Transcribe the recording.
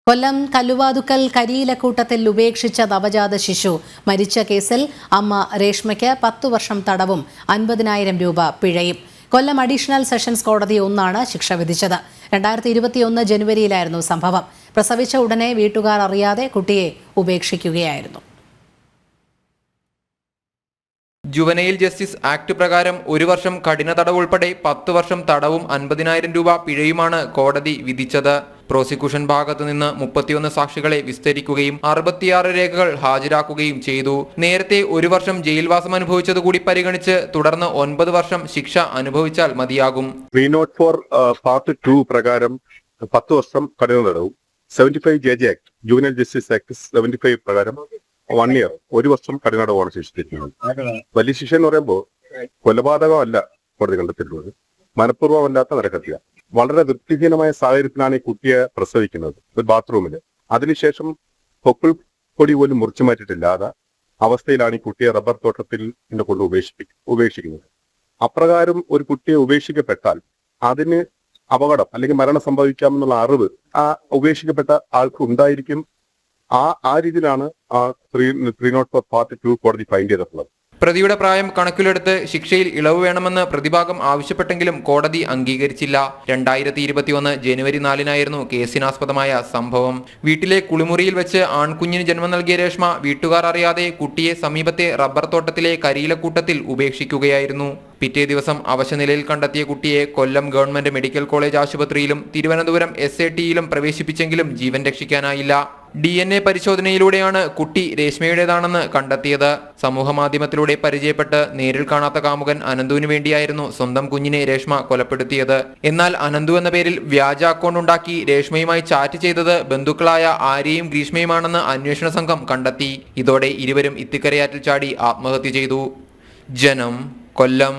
കൊല്ലം കല്ലുവാതുക്കൽ കരിയിലക്കൂട്ടത്തിൽ ഉപേക്ഷിച്ച നവജാത ശിശു മരിച്ച കേസിൽ അമ്മ രേഷ്മയ്ക്ക് 10 വർഷം തടവും 50,000 രൂപ പിഴയും. കൊല്ലം അഡീഷണൽ സെഷൻസ് കോടതി 1 ശിക്ഷ വിധിച്ചത്. 2021 ജനുവരിയിലായിരുന്നു സംഭവം. പ്രസവിച്ച ഉടനെ വീട്ടുകാർ അറിയാതെ കുട്ടിയെ ഉപേക്ഷിക്കുകയായിരുന്നു. ജുവനൈൽ ജസ്റ്റിസ് ആക്ട് പ്രകാരം 1 വർഷം കഠിന തടവ് ഉൾപ്പെടെ 10 വർഷം തടവും 50,000 രൂപ പിഴയുമാണ് കോടതി വിധിച്ചത്. പ്രോസിക്യൂഷൻ ഭാഗത്തു നിന്ന് 31 സാക്ഷികളെ വിസ്തരിക്കുകയും 66 രേഖകൾ ഹാജരാക്കുകയും ചെയ്തു. നേരത്തെ 1 വർഷം ജയിൽവാസം അനുഭവിച്ചതുകൂടി പരിഗണിച്ച് തുടർന്ന് 9 വർഷം ശിക്ഷ അനുഭവിച്ചാൽ മതിയാകും. 304 പാർട്ട് 2 പ്രകാരം 10 വർഷം കഠിന തടവും 75 JJ act juvenile justice act 75 പ്രകാരം 1 ഇയർ 1 വർഷം കഠിന തടവാണ് ശിക്ഷിച്ചിരിക്കുന്നത്. വലിയ ശിക്ഷ എന്ന് പറയുമ്പോൾ കൊലപാതകമല്ല കോടതി കണ്ടെത്തിയിട്ടുള്ളത്, മനഃപൂർവ്വമല്ലാത്ത നരഹത്യ. വളരെ വൃത്തിഹീനമായ സാഹചര്യത്തിലാണ് ഈ കുട്ടിയെ പ്രസവിക്കുന്നത്, ഒരു ബാത്റൂമിൽ. അതിനുശേഷം പൊക്കിൾ പൊടി പോലും മുറിച്ചു മാറ്റിയിട്ടില്ലാതെ അവസ്ഥയിലാണ് ഈ കുട്ടിയെ റബ്ബർ തോട്ടത്തിൽ കൊണ്ട് ഉപേക്ഷിക്കുന്നത്. അപ്രകാരം ഒരു കുട്ടിയെ ഉപേക്ഷിക്കപ്പെട്ടാൽ അതിന് അപകടം അല്ലെങ്കിൽ മരണം സംഭവിക്കാമെന്നുള്ള അറിവ് ആ ഉപേക്ഷിക്കപ്പെട്ട ആൾക്ക് ഉണ്ടായിരിക്കും. ആ രീതിയിലാണ് ആ 304 പാർട്ട് 2 കോടതി ഫൈൻഡ് ചെയ്തിട്ടുള്ളത്. പ്രതിയുടെ പ്രായം കണക്കിലെടുത്ത് ശിക്ഷയിൽ ഇളവ് വേണമെന്ന് പ്രതിഭാഗം ആവശ്യപ്പെട്ടെങ്കിലും കോടതി അംഗീകരിച്ചില്ല. 2021 ജനുവരി 4 കേസിനാസ്പദമായ സംഭവം. വീട്ടിലെ കുളിമുറിയിൽ വെച്ച് ആൺകുഞ്ഞിന് ജന്മം നൽകിയ രേഷ്മ വീട്ടുകാർ അറിയാതെ കുട്ടിയെ സമീപത്തെ റബ്ബർ തോട്ടത്തിലെ കരിയിലക്കൂട്ടത്തിൽ ഉപേക്ഷിക്കുകയായിരുന്നു. പിറ്റേ ദിവസം അവശനിലയിൽ കണ്ടെത്തിയ കുട്ടിയെ കൊല്ലം ഗവൺമെന്റ് മെഡിക്കൽ കോളേജ് ആശുപത്രിയിലും തിരുവനന്തപുരം SATയിലും പ്രവേശിപ്പിച്ചെങ്കിലും ജീവൻ രക്ഷിക്കാനായില്ല. DNA പരിശോധനയിലൂടെയാണ് കുട്ടി രേഷ്മയുടേതാണെന്ന് കണ്ടെത്തിയത്. സമൂഹ മാധ്യമത്തിലൂടെ പരിചയപ്പെട്ട് നേരിൽ കാണാത്ത കാമുകൻ അനന്തുവിന് വേണ്ടിയായിരുന്നു സ്വന്തം കുഞ്ഞിനെ രേഷ്മ കൊലപ്പെടുത്തിയത്. എന്നാൽ അനന്തു എന്ന പേരിൽ വ്യാജ അക്കൗണ്ട് ഉണ്ടാക്കി രേഷ്മയുമായി ചാറ്റ് ചെയ്തത് ബന്ധുക്കളായ ആര്യയും ഗ്രീഷ്മയുമാണെന്ന് അന്വേഷണ സംഘം കണ്ടെത്തി. ഇതോടെ ഇരുവരും ഇത്തിക്കരയാറ്റിൽ ചാടി ആത്മഹത്യ ചെയ്തു. ജനം, കൊല്ലം.